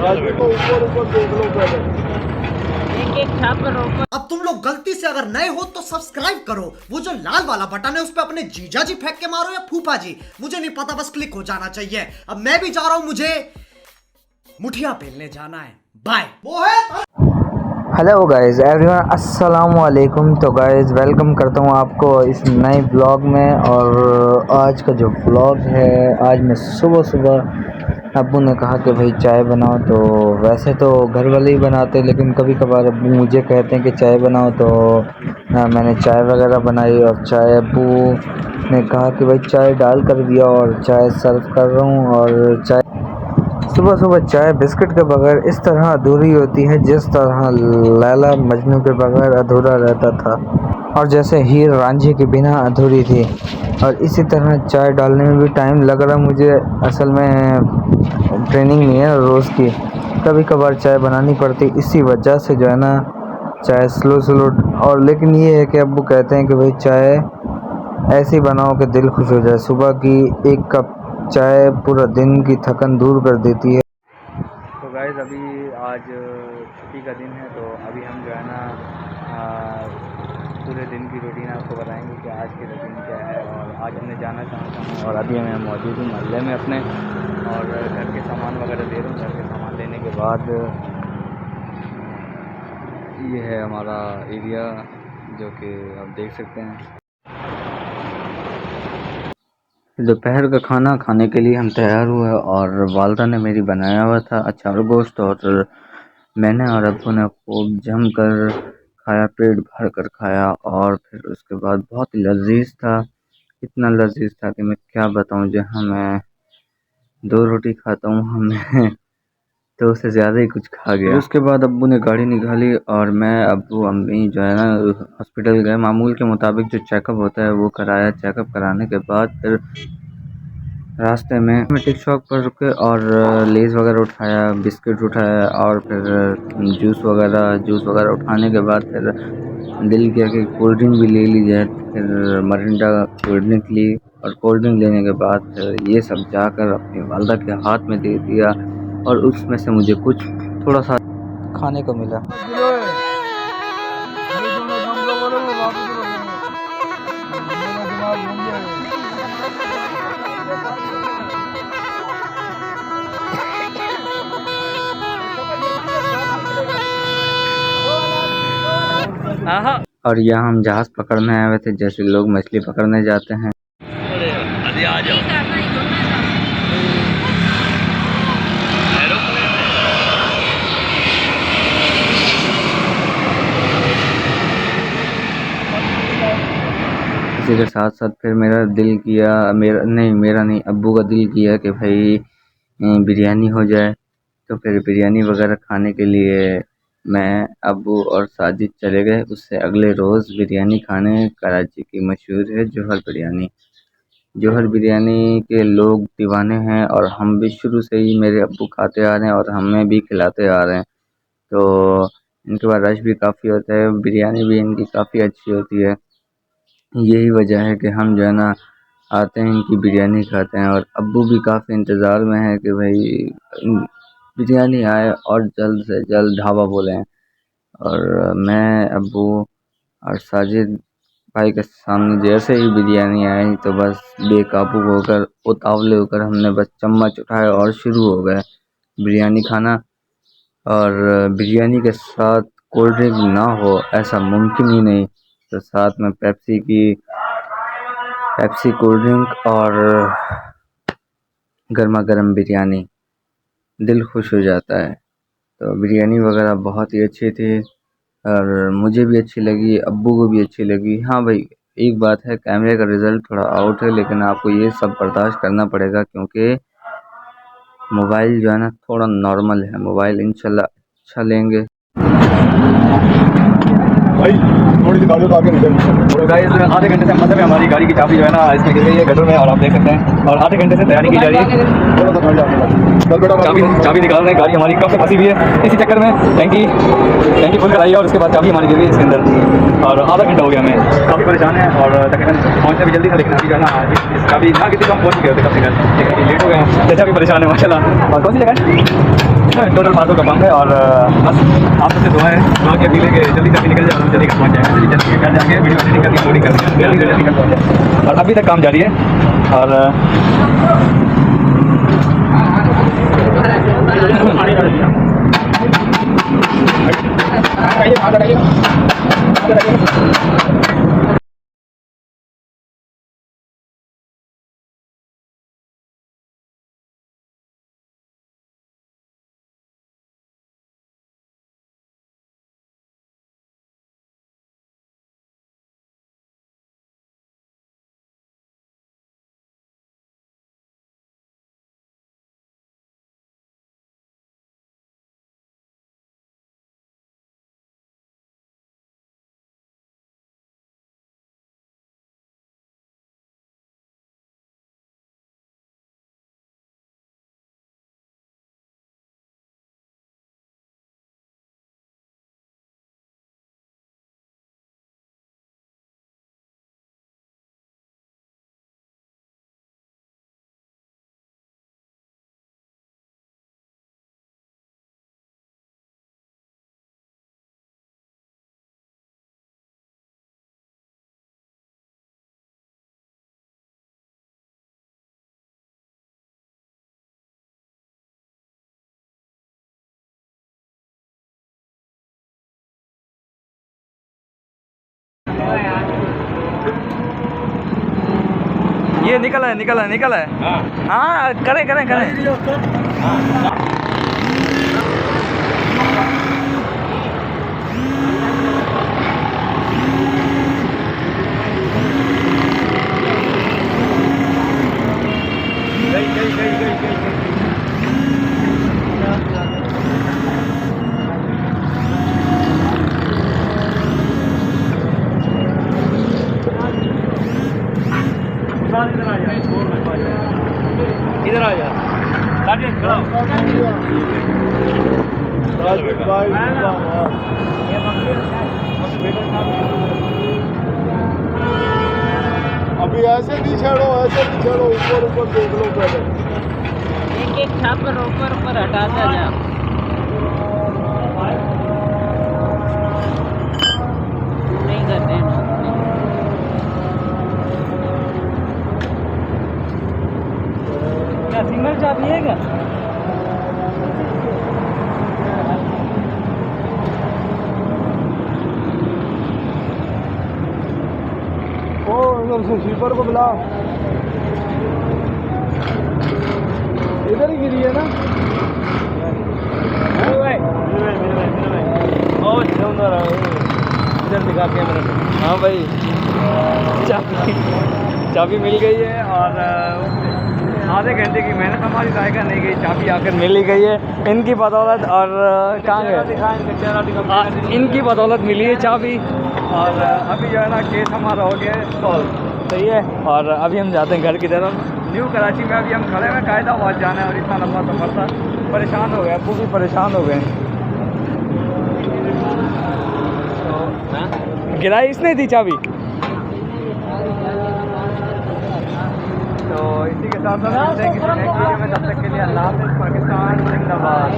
अब तुम लोग गलती से अगर नए हो तो सब्सक्राइब करो, वो जो लाल वाला बटन है उस पर अपने जीजा जी फेंक के मारो या फूफा जी, मुझे नहीं पता, बस क्लिक हो जाना चाहिए। अब मैं भी जा रहा हूं, मुझे मुठिया पेलने जाना है। बाय। हेलो गाइस एवरीवन, अस्सलाम वालेकुम। तो गाइस वेलकम करता हूँ आपको इस नए ब्लॉग में। और आज का जो ब्लॉग है, आज मैं सुबह सुबह अब्बू ने कहा कि भाई चाय बनाओ। तो वैसे तो घर वाले ही बनाते, लेकिन कभी कभार अब्बू मुझे कहते हैं कि चाय बनाओ, तो मैंने चाय वगैरह बनाई। और चाय अब्बू ने कहा कि भाई चाय डाल कर दिया और चाय सर्व कर रहा हूँ। और चाय सुबह सुबह चाय बिस्किट के बगैर इस तरह अधूरी होती है जिस तरह लैला मजनू के बगैर अधूरा रहता था, और जैसे हीर रांझे के बिना अधूरी थी। और इसी तरह चाय डालने में भी टाइम लग रहा मुझे। असल में ट्रेनिंग नहीं है रोज़ की, कभी कभार चाय बनानी पड़ती, इसी वजह से जो है ना चाय स्लो स्लो। और लेकिन ये है कि अब्बू कहते हैं कि भाई चाय ऐसी बनाओ कि दिल खुश हो जाए। सुबह की एक कप चाय पूरा दिन की थकन दूर कर देती है। तो गाइस अभी आज छुट्टी का दिन है, तो अभी हम जो है ना पूरे दिन की रूटीन आपको बताएंगे कि आज की रूटीन क्या है। और आज हमने जाना कहाँ हूँ, और अभी मैं मौजूद हूँ मोहल्ले में अपने, और घर के सामान वगैरह दे रहा हूँ। घर के सामान लेने के बाद ये है हमारा एरिया जो कि आप देख सकते हैं। दोपहर का खाना खाने के लिए हम तैयार हुए, और वालदा ने मेरी बनाया हुआ था अचार गोश्त, और मैंने और अब्बू ने खूब जम कर खाया, पेट भर कर खाया। और फिर उसके बाद बहुत लजीज था, इतना लजीज था कि मैं क्या बताऊं। जहाँ मैं 2 रोटी खाता हूँ, हमें तो उससे ज़्यादा ही कुछ खा गया। उसके बाद अब्बू ने गाड़ी निकाली, और मैं अब्बू अम्मी जो है ना हॉस्पिटल गए। मामूल के मुताबिक जो चेकअप होता है वो कराया। चेकअप कराने के बाद फिर रास्ते में टिक शॉप पर रुके, और लेज़ वगैरह उठाया, बिस्किट उठाया, और फिर जूस वगैरह उठाने के बाद फिर दिल किया कि कोल्ड ड्रिंक भी ले ली जाए। फिर मरिंडा कोल्ड ड्रिंक ली, और कोल्ड ड्रिंक लेने के बाद फिर ये सब जाकर अपनी वालदा के हाथ में दे दिया, और उसमें से मुझे कुछ थोड़ा सा खाने को मिला। और यहाँ हम जहाज पकड़ने आए हुए थे, जैसे लोग मछली पकड़ने जाते हैं। इसी के साथ साथ फिर मेरा दिल किया, मेरा नहीं अब्बू का दिल किया कि भाई बिरयानी हो जाए। तो फिर बिरयानी वगैरह खाने के लिए मैं, अब्बू और साजिद चले गए। उससे अगले रोज़ बिरयानी खाने कराची की मशहूर है जौहर बिरयानी। जौहर बिरयानी के लोग दीवाने हैं, और हम भी शुरू से ही, मेरे अब्बू खाते आ रहे हैं और हमें भी खिलाते आ रहे हैं। तो इनके पास रश भी काफ़ी होता है, बिरयानी भी इनकी काफ़ी अच्छी होती है। यही वजह है कि हम जो है ना आते हैं, इनकी बिरयानी खाते हैं। और अब्बू भी काफ़ी इंतज़ार में है कि भाई बिरयानी आए और जल्द से जल्द ढाबा बोलें। और मैं, अब्बू और साजिद भाई के सामने जैसे ही बिरयानी आई, तो बस बेकाबू होकर, उतावले होकर हमने बस चम्मच उठाया और शुरू हो गए बिरयानी खाना। और बिरयानी के साथ कोल्ड ड्रिंक ना हो ऐसा मुमकिन ही नहीं। तो साथ में पेप्सी कोल्ड ड्रिंक और गर्मा गर्म बिरयानी, दिल खुश हो जाता है। तो बिरयानी वगैरह बहुत ही अच्छी थी, और मुझे भी अच्छी लगी, अब्बू को भी अच्छी लगी। हाँ भाई, एक बात है, कैमरे का रिज़ल्ट थोड़ा आउट है, लेकिन आपको ये सब बर्दाश्त करना पड़ेगा, क्योंकि मोबाइल जो है ना थोड़ा नॉर्मल है। मोबाइल इंशाल्लाह अच्छा लेंगे भाई। थोड़ी सी गाड़ी तो आगे निकल। तो गाइस आधे घंटे से मतलब हमारी गाड़ी की चाबी जो है ना इसमें गिर गई है गटर में, और आप देख सकते हैं। और आधे घंटे से तैयारी की जा रही है, चाबी निकाल रहे हैं। गाड़ी हमारी कब से फंसी हुई है, इसी चक्कर में टैंकी फुल कराई है और उसके बाद चाबी हमारी गिर गई इसके अंदर। और आधा घंटा हो गया, हमें काफ़ी परेशान है और तकरीबन पहुँचना भी जल्दी था, लेकिन अभी जो है ना इस चाबी ना किसी को हम पहुँच गए होते कब से घर, लेकिन लेट हो गए हैं। जैसा भी परेशान है माशाल्लाह। और कौन सी जगह टोटल 500 का पंप है। और बस आप सबसे दुआ है, दुआ के अपील है कि जल्दी निकल जाए और जल्दी घर पहुँच जाए, जल्दी घर जाके वीडियो एडिटिंग करके अपलोडिंग करते हैं, जल्दी घर पहुँच जाए। और अभी तक काम जारी है। और ये निकल है। हाँ करें। इधर आ जा अभी ऐसे नहीं छेड़ो, ऊपर देख लो पहले। एक छापर ऊपर हटाता जा। नहीं करते क्या सिंगल चाबी है क्या? ओ इधर से स्वीपर को बुला, इधर ही गिरी है ना। इधर दिखा कैमरा। हाँ भाई चाबी मिल गई है और आधे घंटे की मेहनत हमारी जायका नहीं गई, चाबी आकर मिल ही गई है इनकी बदौलत। और कहाँ गए इनकी बदौलत मिली है चाबी। और अभी जो है ना केस हमारा हो गया है सॉल्व, सही है। और अभी हम जाते हैं घर की तरफ। न्यू कराची में अभी हम खड़े हैं, कायदाबाद जाना है और इतना लंबा सफ़र था, परेशान हो गए, अबू भी परेशान हो गए। गिराई इसने थी चाबी। तो इसी के साथ साथ मिलते हैं किसी नेक्स्ट वीडियो में, तब तक के लिए अल्लाह हाफ़िज़। पाकिस्तान जिंदाबाद।